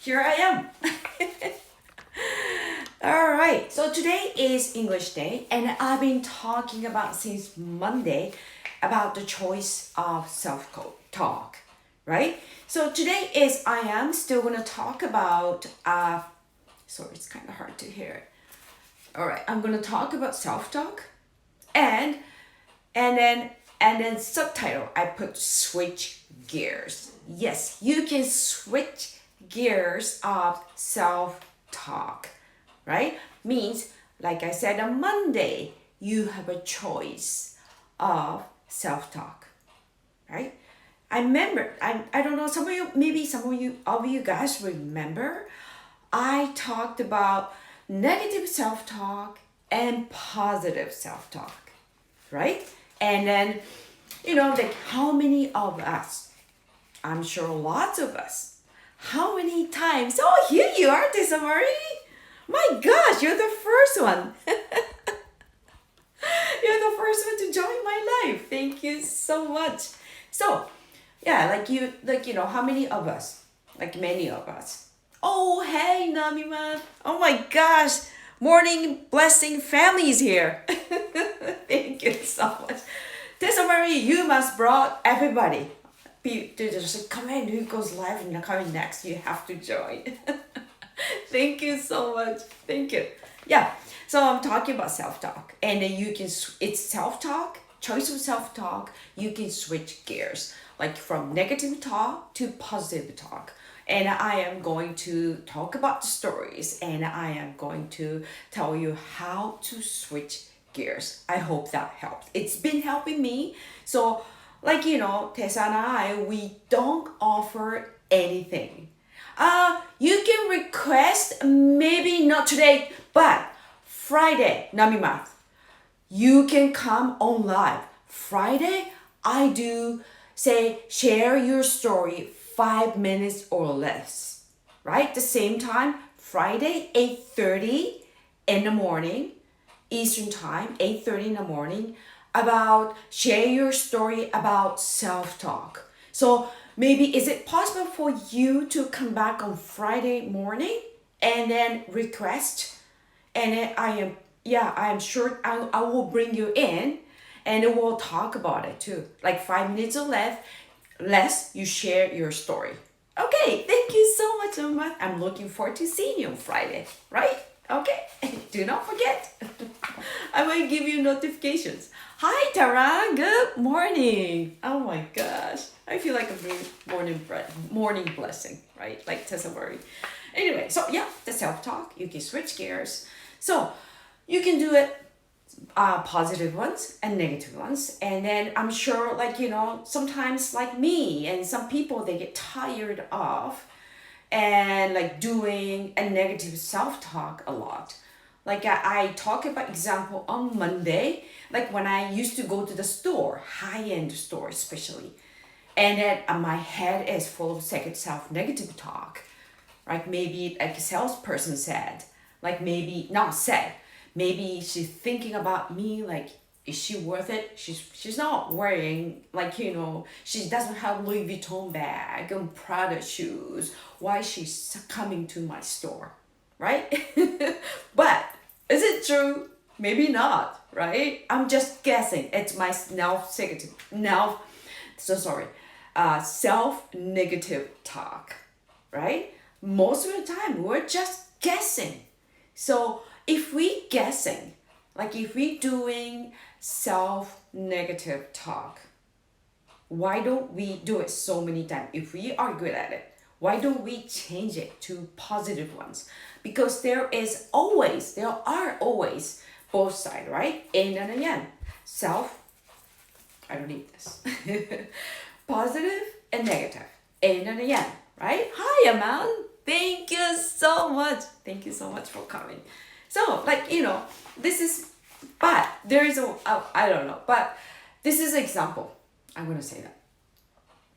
here I am. All right, so today is English Day, and I've been talking about since Monday about the choice of self talk, right? So today is I am still gonna talk about. Sorry, it's kind of hard to hear. All right, I'm gonna talk about self talk, and and then and then subtitle I put switch gears. Yes, you can switch gears of self talk, right? Means like I said on Monday, you have a choice of self talk, right? I remember, I don't know, some of you, maybe of you guys remember, I talked about negative self talk and positive self talk, right? And then, like how many of us, I'm sure lots of us, how many times, oh, here you are, Tessa Marie. My gosh, you're the first one. You're the first one to join my life. Thank you so much. So, yeah, how many of us, like many of us. Oh, hey, Namima. Oh my gosh, morning blessing families here. Thank you so much. Tessa Marie, you must brought everybody. To just come in, who goes live and coming next. You have to join. Thank you so much. Thank you. Yeah. So I'm talking about self-talk, and then it's self-talk, choice of self-talk. You can switch gears, like from negative talk to positive talk. And I am going to talk about the stories, and I am going to tell you how to switch gears. I hope that helps. It's been helping me. So, Tessa and I, we don't offer anything. You can request, maybe not today, but Friday, Namimath, you can come on live. Friday, I do say share your story 5 minutes or less, right? The same time, Friday, 8:30 in the morning, Eastern time, 8:30 in the morning, about share your story about self-talk. So maybe is it possible for you to come back on Friday morning and then request, and then I am sure I will bring you in, and then we'll talk about it too. Like 5 minutes or less you share your story. Okay, thank you so much, Uma. I'm looking forward to seeing you on Friday, right? Okay, do not forget. I will give you notifications. Hi, Tara. Good morning. Oh my gosh, I feel like a morning blessing, right? Like Tessa Marie. Anyway, so yeah, the self-talk. You can switch gears. So you can do it positive ones and negative ones, and then I'm sure, sometimes like me and some people, they get tired of and like doing a negative self-talk a lot. Like I talk about example on Monday, like when I used to go to the store, high-end store especially, and then my head is full of second self negative talk, right? Maybe like a salesperson said, like maybe not said, maybe she's thinking about me, like, is she worth it? She's not wearing, she doesn't have Louis Vuitton bag and Prada shoes. Why she's coming to my store, right? But is it true? Maybe not, right? I'm just guessing. It's my self negative talk, right? Most of the time we're just guessing. So if we guessing, like if we doing self-negative talk, why don't we do it so many times? If we are good at it, why don't we change it to positive ones? Because there are always both sides, right? In and yang. I don't need this. Positive and negative. In and yang, right? Hi, Aman. Thank you so much. Thank you so much for coming. So, this is, but there is I don't know, but this is an example. I'm going to say that.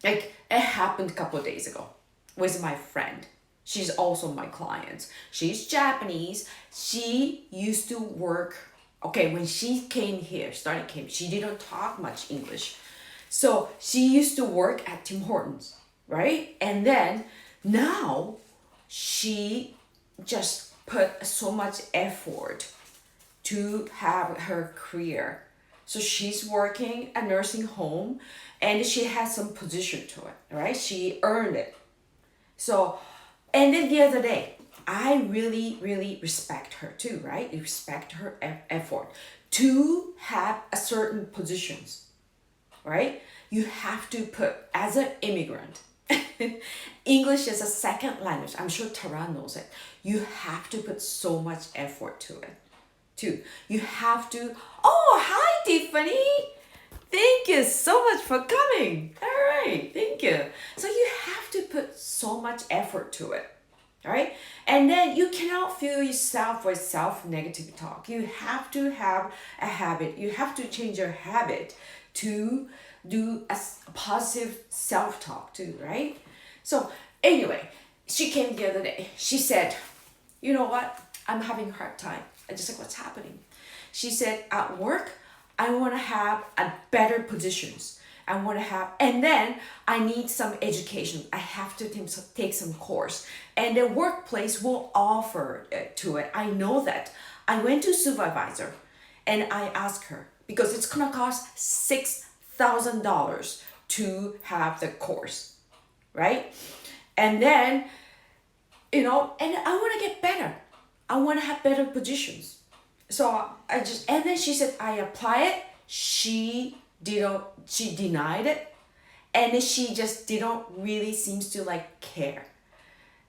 Like, it happened a couple of days ago with my friend. She's also my client. She's Japanese. She used to work, okay, when she came here, she didn't talk much English. So she used to work at Tim Hortons, right? And then now she just put so much effort to have her career. So she's working a nursing home and she has some position to it, right? She earned it. So, and then the other day, I really, really respect her too, right? You respect her effort to have a certain positions, right? You have to put, as an immigrant, English is a second language. I'm sure Tara knows it. You have to put so much effort to it too. You have to, oh, hi, Tiffany. Thank you so much for coming. All right, thank you. So you have to put so much effort to it, all right? And then you cannot fill yourself with self-negative talk. You have to have a habit. You have to change your habit to do a positive self-talk too, right? So anyway, she came the other day. She said, you know what? I'm having a hard time. I just like, what's happening? She said, at work, I want to have a better positions. I want to have, and then I need some education. I have to take some course. And the workplace will offer it to it. I know that. I went to supervisor and I asked her, because it's going to cost $6,000 to have the course, right? And then, and I want to get better. I want to have better positions. So and then she said, I apply it. She denied it. And she just didn't really seems to like care.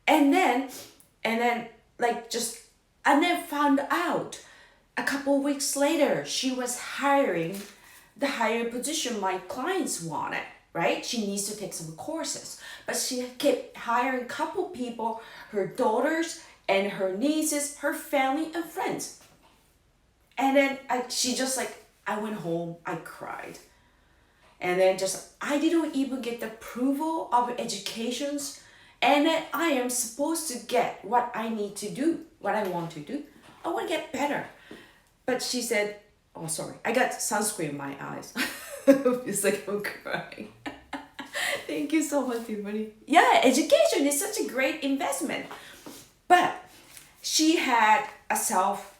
And then found out a couple of weeks later, she was hiring the higher position my clients wanted, right? She needs to take some courses, but she kept hiring a couple people, her daughters and her nieces, her family and friends. And then I went home, I cried. And then I didn't even get the approval of educations. And then I am supposed to get what I need to do, what I want to do. I want to get better. But she said, oh, sorry, I got sunscreen in my eyes. It's like I'm crying. Thank you so much, everybody. Yeah, education is such a great investment. But she had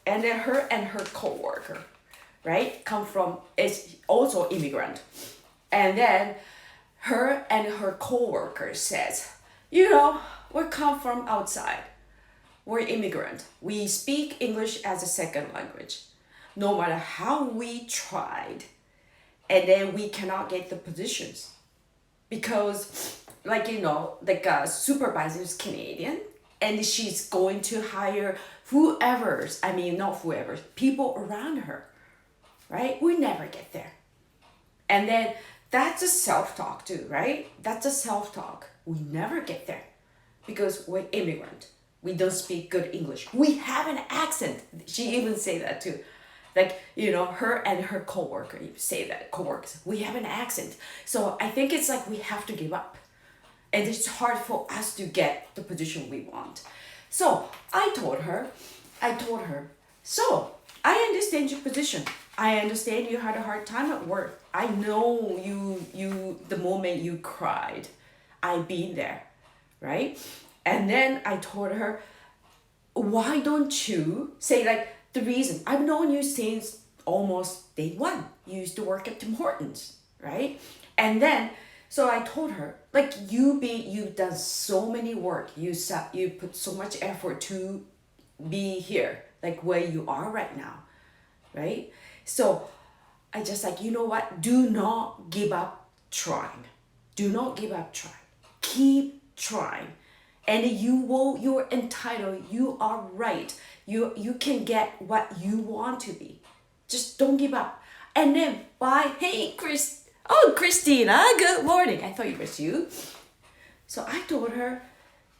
and then her coworker, right, is also immigrant. And then her and her coworker says, we come from outside. We're immigrant. We speak English as a second language. No matter how we tried, and then we cannot get the positions. Because, supervisor is Canadian, and she's going to hire people around her, right? We never get there. And then that's a self-talk too, right? That's a self-talk. We never get there because we're immigrant. We don't speak good English. We have an accent. She even say that too. Her and her coworker say that, coworkers, we have an accent. So I think it's like we have to give up. And it's hard for us to get the position we want. So I told her, so I understand your position. I understand you had a hard time at work. I know you the moment you cried, I've been there, right? And then I told her, why don't you say the reason? I've known you since almost day one. You used to work at Tim Hortons, right? And then, so I told her, you've done so many work. You put so much effort to be here, where you are right now, right? So I just you know what? Do not give up trying. Do not give up trying. Keep trying. And you're entitled. You are right. You can get what you want to be. Just don't give up. And then hey, Christina, good morning. I thought it was you. So I told her,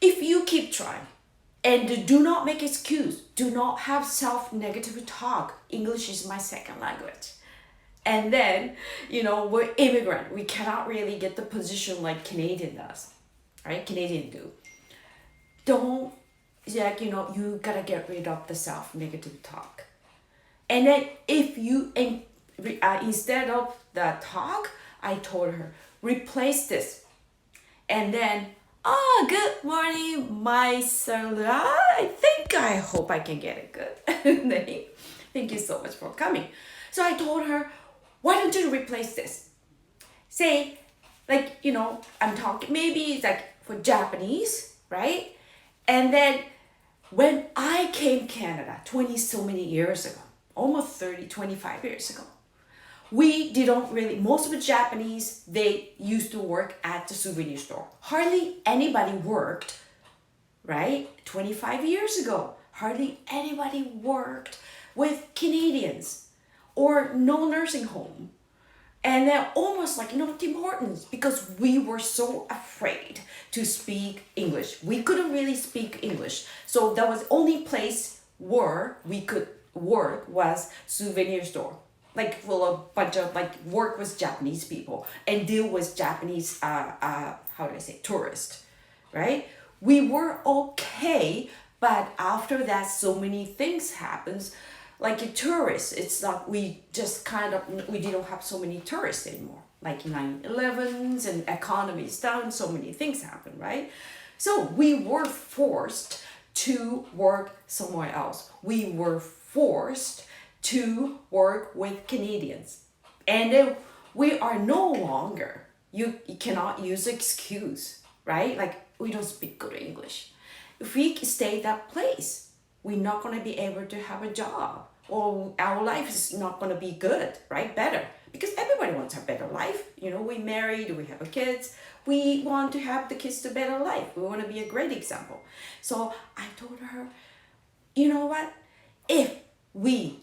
if you keep trying and do not make excuse, do not have self-negative talk. English is my second language. And then, we're immigrant. We cannot really get the position like Canadian does, right? Canadian do. You gotta get rid of the self-negative talk. And then instead of the talk, I told her, replace this. And then Ah, good morning, my Sarah. I hope I can get a good name. Thank you so much for coming. So I told her, why don't you replace this? Say, like, I'm talking, maybe it's like for Japanese, right? And then when I came Canada 20 so many years ago, almost 30, 25 years ago, we didn't really, most of the Japanese, they used to work at the souvenir store. Hardly anybody worked, right? 25 years ago, hardly anybody worked with Canadians or no nursing home. And they're almost like not important because we were so afraid to speak English. We couldn't really speak English. So that was only place where we could work was souvenir store. Like full of bunch of like work with Japanese people and deal with Japanese how do I say tourist, right? We were okay, but after that so many things happens like a tourist, it's not, we just kind of, we didn't have so many tourists anymore. Like 9/11s and economy is down, so many things happen, right? So we were forced to work somewhere else. We were forced to work with Canadians. And then we are no longer, you cannot use excuse, right? Like we don't speak good English. If we stay that place, we're not going to be able to have a job or our life is not going to be good, right? Better. Because everybody wants a better life. We married, we have a kids. We want to have the kids a better life. We want to be a great example. So I told her, you know what? If we,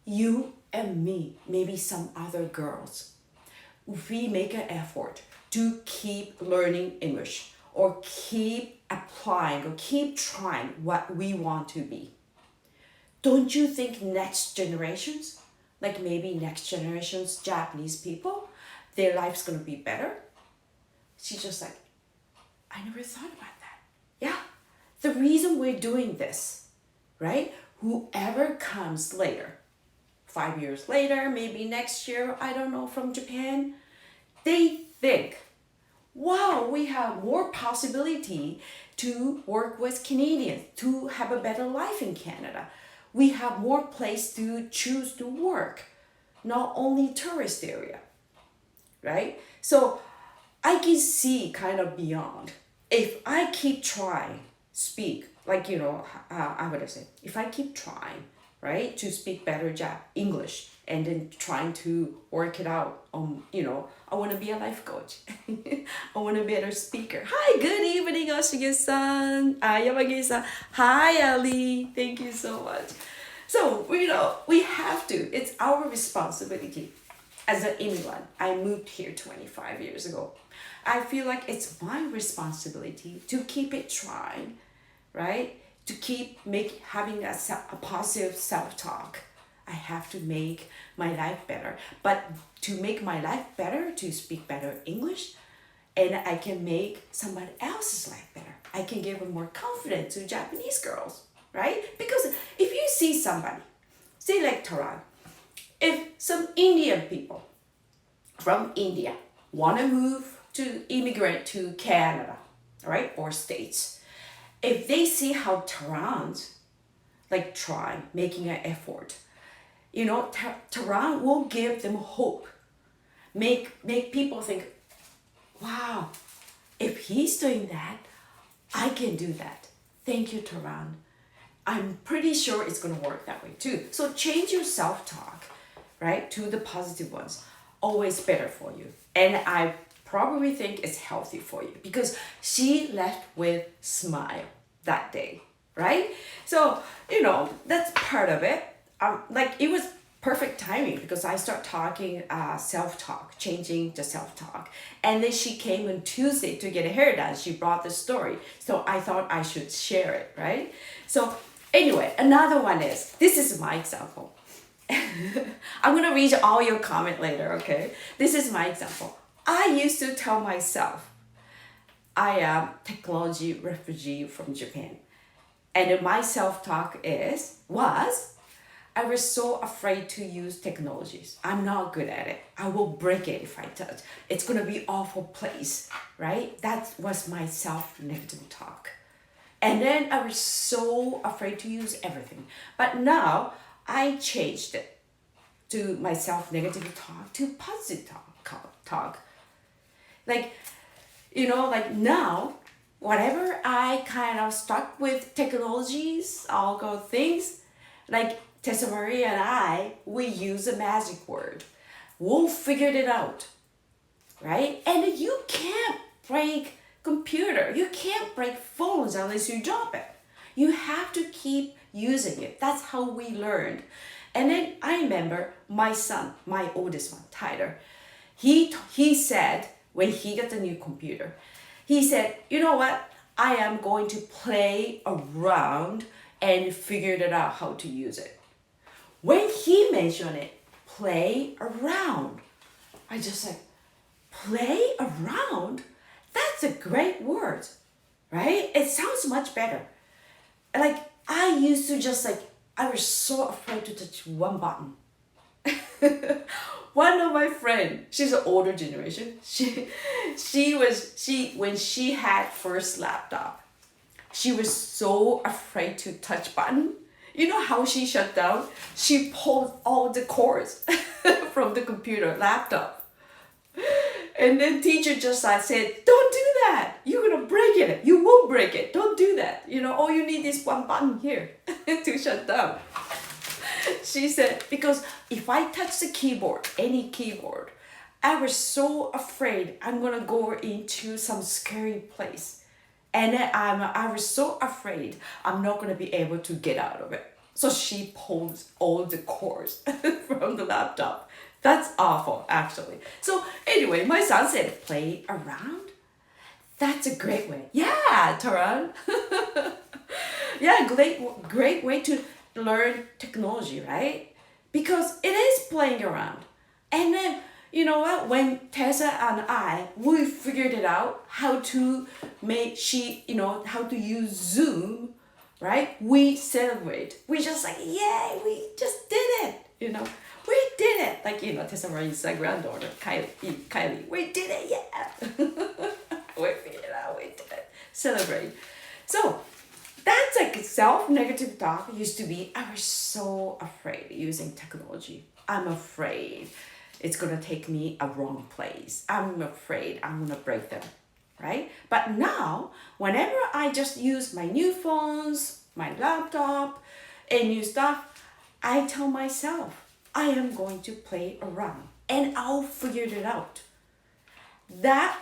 you and me, maybe some other girls, if we make an effort to keep learning English or keep applying or keep trying what we want to be, don't you think next generations, like maybe next generation's Japanese people, their life's gonna be better? She's just like, I never thought about that. Yeah, the reason we're doing this, right? Whoever comes later, 5 years later, maybe next year, I don't know, from Japan, they think, wow, we have more possibility to work with Canadians, to have a better life in Canada. We have more place to choose to work, not only tourist area, right? So I can see kind of beyond. If I keep trying, speak, like, I would say, if I keep trying, right, to speak better English and then trying to work it out, I want to be a life coach. I want to be a better speaker. Hi, good evening, Oshige-san. Yamagi-san. Hi, Ali. Thank you so much. So, we have to. It's our responsibility. As an immigrant, I moved here 25 years ago. I feel like it's my responsibility to keep it trying, right? To keep having a positive self-talk. I have to make my life better. But to make my life better, to speak better English, and I can make somebody else's life better. I can give them more confidence to Japanese girls, right? Because if you see somebody, say like Taran, if some Indian people from India want to move to immigrate to Canada, right, or States, if they see how Tarans like trying, making an effort, Taran will give them hope. Make people think, wow, if he's doing that, I can do that. Thank you, Taran. I'm pretty sure it's going to work that way too. So change your self-talk, right, to the positive ones. Always better for you. And I probably think it's healthy for you because she left with smile that day, right? So, that's part of it. Like it was perfect timing because I start talking self-talk, changing the self-talk. And then she came on Tuesday to get a hair done. She brought the story. So I thought I should share it, right? So anyway, another one is, this is my example. I'm going to read all your comment later, okay? This is my example. I used to tell myself, I am technology refugee from Japan. And my self-talk was, I was so afraid to use technologies. I'm not good at it. I will break it if I touch. It's gonna be awful place, right? That was my self-negative talk. And then I was so afraid to use everything. But now I changed it to my self-negative talk to positive talk. Like, like now, whatever I kind of stuck with technologies, all go things, like Tessa Marie and I, we use a magic word. We'll figure it out, right? And you can't break computer. You can't break phones unless you drop it. You have to keep using it. That's how we learned. And then I remember my son, my oldest one, Tyler, he said when he got the new computer, he said, you know what? I am going to play around and figure it out how to use it. When he mentioned it, play around, I just said, play around? That's a great word, right? It sounds much better. Like, I used to just I was so afraid to touch one button. One of my friends, she's an older generation. When she had first laptop, she was so afraid to touch button. You know how she shut down? She pulled all the cords from the computer laptop. And then teacher just said, don't do that. You're gonna break it. You won't break it. Don't do that. All you need is one button here to shut down. She said, because if I touch the keyboard, any keyboard, I was so afraid I'm gonna go into some scary place. And then I was so afraid I'm not gonna be able to get out of it. So she pulled all the cords from the laptop. That's awful, actually. So anyway, my son said, play around? That's a great way. Yeah, Taran. Yeah, great way to learn technology, right? Because it is playing around. And then, you know what? When Tessa and we figured it out how to how to use Zoom, right? We celebrate. We just yay, we just did it, We did it. Tessa Marie's granddaughter, Kylie. We did it, yeah. We figured it out, we did it. Celebrate. So, that's self-negative talk used to be, I was so afraid using technology. I'm afraid it's going to take me a wrong place. I'm afraid I'm going to break them, right? But now, whenever I just use my new phones, my laptop, and new stuff, I tell myself, I am going to play around and I'll figure it out. That,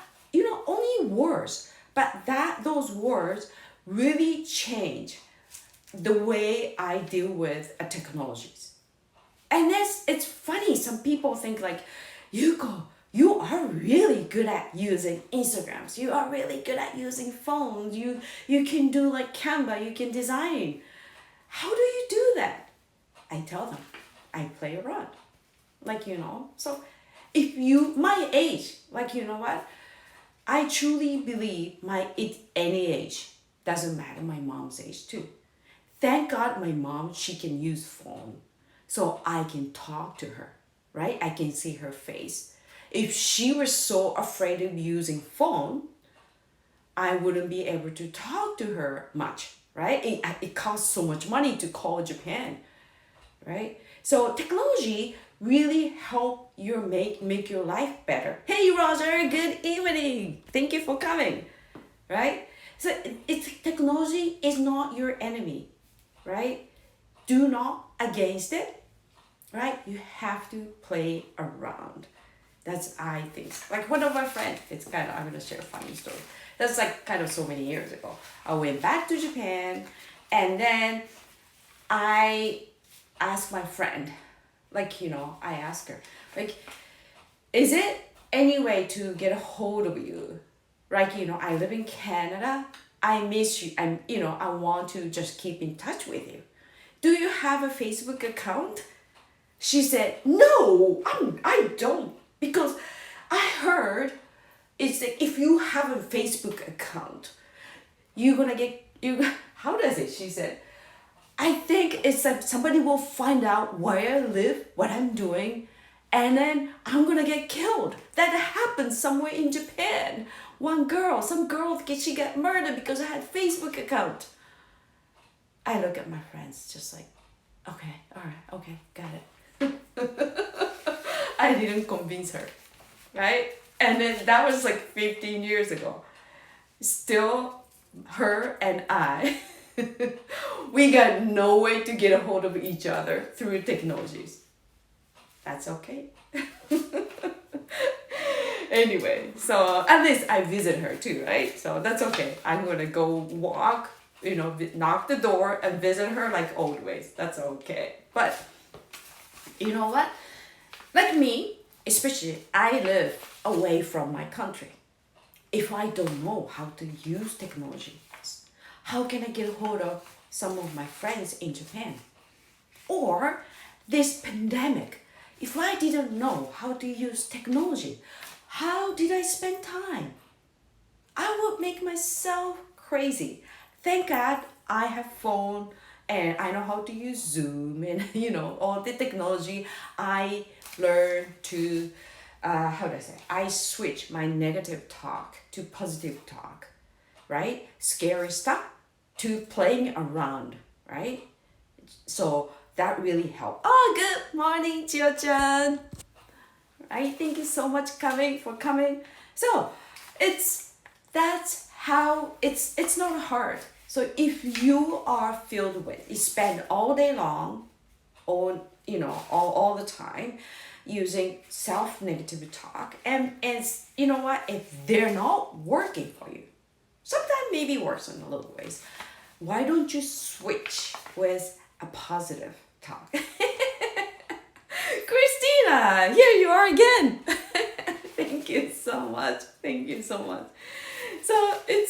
only words, but those words really change the way I deal with technologies. And it's funny, some people think you are really good at using Instagrams, you are really good at using phones, you can do Canva, you can design. How do you do that? I tell them, I play around. So if my age, what? I truly believe any age, doesn't matter my mom's age too. Thank God my mom, she can use phone. So I can talk to her, right? I can see her face. If she was so afraid of using phone, I wouldn't be able to talk to her much, right? It costs so much money to call Japan, right? So technology really help you make your life better. Hey Roger, good evening. Thank you for coming, right? So technology is not your enemy, right? Do not against it, right? You have to play around. That's, I think. One of my friends, I'm gonna share a funny story. That's kind of so many years ago. I went back to Japan and then I asked my friend, I asked her, is it any way to get a hold of you? I live in Canada. I miss you. I want to just keep in touch with you. Do you have a Facebook account? She said, no, I don't. Because I heard it's if you have a Facebook account, you're gonna how does it? She said, I think it's like somebody will find out where I live, what I'm doing, and then I'm gonna get killed. That happened somewhere in Japan. One girl, some girl, she got murdered because I had Facebook account. I look at my friends just like, okay, all right, okay, got it. I didn't convince her, right? And then that was like 15 years ago. Still, her and I, we got no way to get a hold of each other through technologies. That's okay. Anyway, so at least I visit her too, right? So that's okay. I'm gonna go walk, knock the door and visit her like old ways. That's okay. But you know what? Like me, especially, I live away from my country. If I don't know how to use technology, how can I get a hold of some of my friends in Japan? Or this pandemic, if I didn't know how to use technology, how did I spend time? I would make myself crazy. Thank God I have phone and I know how to use Zoom and all the technology. I learned to how do I say? I switch my negative talk to positive talk, right? Scary stuff to playing around, right? So that really helped. Oh, good morning, Chio-chan. Right? Thank you so much for coming. So that's how it's not hard. So if you are filled with, you spend all day long, all the time, using self-negative talk, and you know what? If they're not working for you, sometimes maybe worse in a little ways. Why don't you switch with a positive talk? Christina, here you are again. Thank you so much. Thank you so much. So it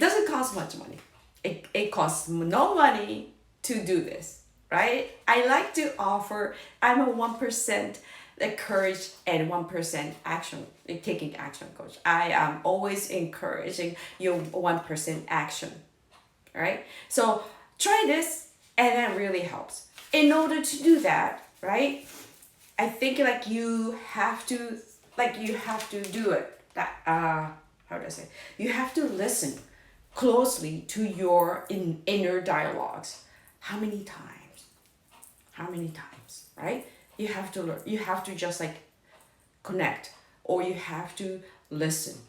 doesn't cost much money. It costs no money to do this, right? I like to offer. I'm a 1% courage and 1% action, taking action coach. I am always encouraging your 1% action, right? So try this, and that really helps. In order to do that, right? I think you have to do it. That how do I say? You have to listen closely to your inner dialogues. How many times? How many times? Right? You have to learn. You have to just connect, or you have to listen.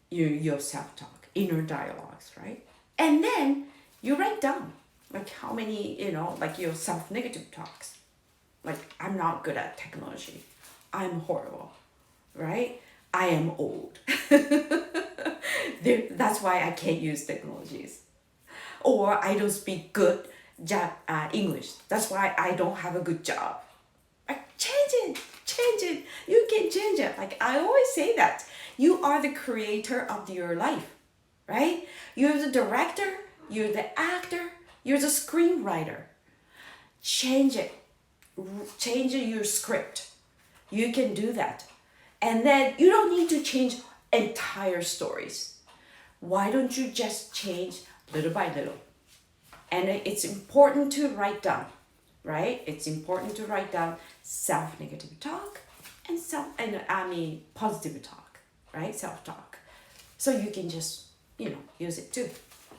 Your self talk, inner dialogues, right? And then you write down how many your self negative talks. I'm not good at technology. I'm horrible, right? I am old. That's why I can't use technologies. Or I don't speak good English. That's why I don't have a good job. Change it. You can change it. I always say that. You are the creator of your life, right? You're the director, you're the actor, you're the screenwriter. Change it. Change your script. You can do that. And then you don't need to change entire stories. Why don't you just change little by little? And it's important to write down, right? It's important to write down self-negative talk and positive talk, right? Self-talk. So you can just, use it too,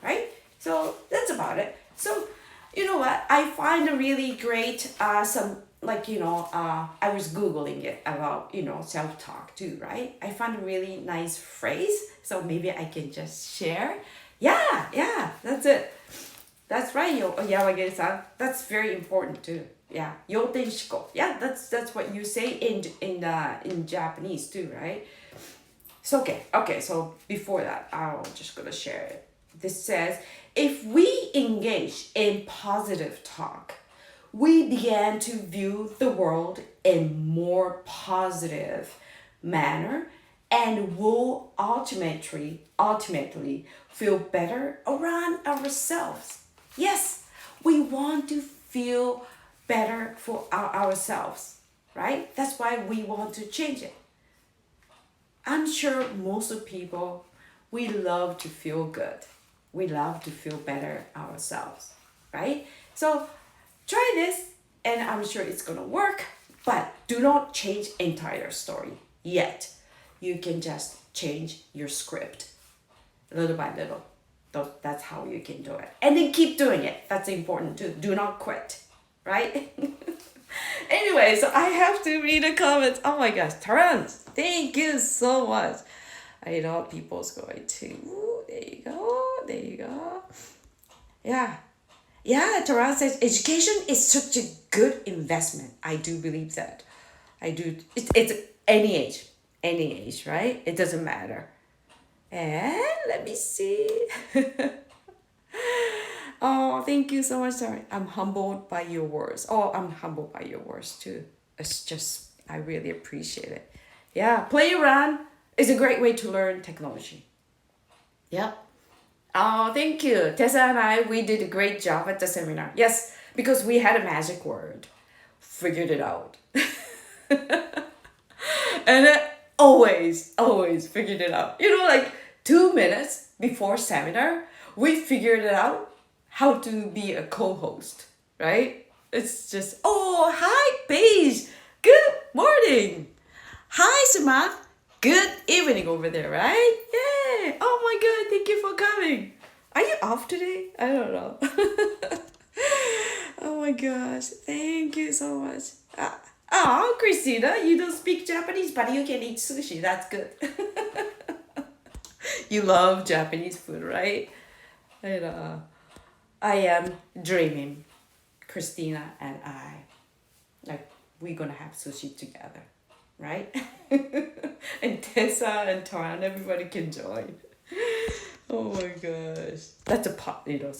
right? So that's about it. So, you know what? I find a really great, I was Googling it about, self-talk too, right? I found a really nice phrase. So maybe I can just share. Yeah, that's it. That's right, Yamagiri-san. That's very important too. Yeah, yoten shiko. Yeah, that's what you say in Japanese too, right? So okay. So before that, I'm just gonna share it. This says, if we engage in positive talk, we began to view the world in more positive manner and will ultimately feel better around ourselves. Yes, we want to feel better for ourselves, right? That's why we want to change it. I'm sure most of people, we love to feel good. We love to feel better ourselves, right? So try this, and I'm sure it's gonna work. But do not change entire story yet. You can just change your script little by little. That's how you can do it. And then keep doing it. That's important too. Do not quit, right? Anyway, so I have to read the comments. Oh my gosh, Terence, thank you so much. I know people's going to. Ooh, there you go. There you go. Yeah. Yeah, Terence says education is such a good investment. I do believe that. I do. It's any age, right? It doesn't matter. And let me see. Oh, thank you so much, Terry. I'm humbled by your words. Oh, I'm humbled by your words too. It's just, I really appreciate it. Yeah, play around is a great way to learn technology. Yeah. Oh, thank you. Tessa and I, we did a great job at the seminar. Yes, because we had a magic word. Figured it out. And always figured it out. You know, like 2 minutes before seminar, we figured it out how to be a co-host, right? It's just, oh, hi, Paige. Good morning. Hi, Samantha. Good evening over there, right? Yay. Oh my God, thank you for coming. Are you off today? I don't know. Oh my gosh, thank you so much. Oh, Christina, you don't speak Japanese, but you can eat sushi. That's good. You love Japanese food, right? And I am dreaming, Christina and I, like we're gonna have sushi together, right? And Tessa and Taran, everybody can join. Oh my gosh, that's a positive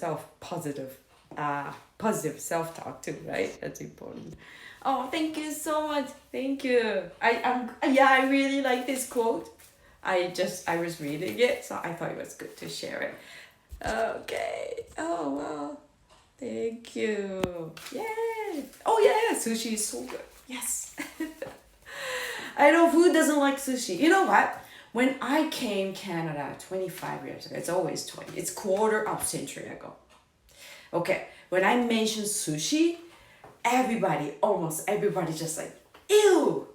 self talk too, right? That's important. Oh, thank you so much. Thank you. I really like this quote. I was reading it, so I thought it was good to share it. Okay. Oh wow. Thank you. Yay. Oh yeah, sushi is so good. Yes. I know who doesn't like sushi. You know what? When I came Canada 25 years ago, it's always 20. It's quarter of century ago. Okay, when I mentioned sushi, almost everybody just like, ew,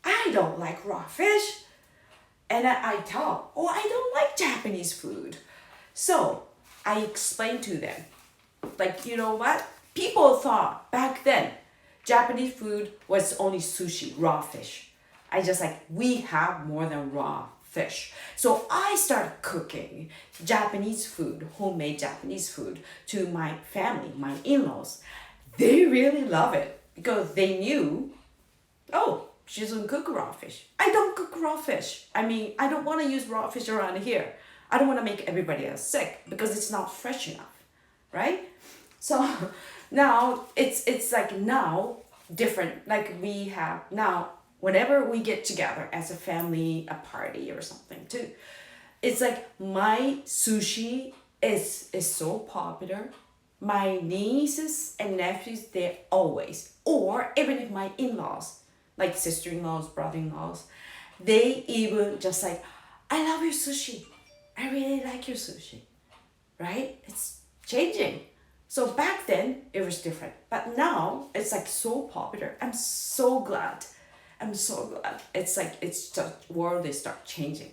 I don't like raw fish. And I thought, oh, I don't like Japanese food. So I explained to them, like, you know what? People thought back then, Japanese food was only sushi, raw fish. I just like, we have more than raw fish. So I started cooking Japanese food, homemade Japanese food to my family, my in-laws. They really love it because they knew, oh, she doesn't cook raw fish. I don't cook raw fish. I mean, I don't want to use raw fish around here. I don't want to make everybody else sick because it's not fresh enough, right? So now it's like now different. Like we have now, whenever we get together as a family, a party or something too, it's like my sushi is so popular. My nieces and nephews, they always, or even if my in-laws, like sister-in-laws, brother-in-laws, they even just like, I love your sushi. I really like your sushi, right? It's changing. So back then it was different, but now it's like so popular. I'm so glad. It's like it's the world is start changing.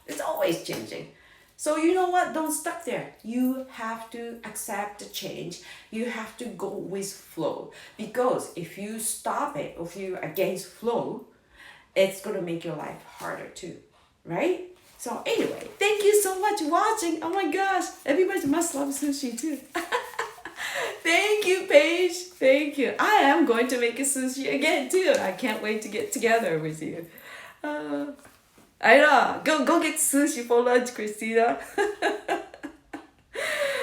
It's always changing. So you know what? Don't stuck there. You have to accept the change. You have to go with flow. Because if you stop it, if you're against flow, it's gonna make your life harder too, right? So anyway, thank you so much for watching. Oh my gosh, everybody must love sushi too. Thank you, Paige. Thank you. I am going to make a sushi again too. I can't wait to get together with you. I know. Go get sushi for lunch, Christina.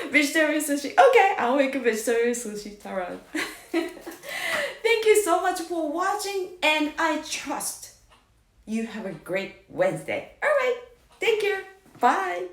Vegetarian sushi. Okay, I'll make a vegetarian sushi, Taran. Thank you so much for watching, and I trust you have a great Wednesday. All right. Take care. Bye.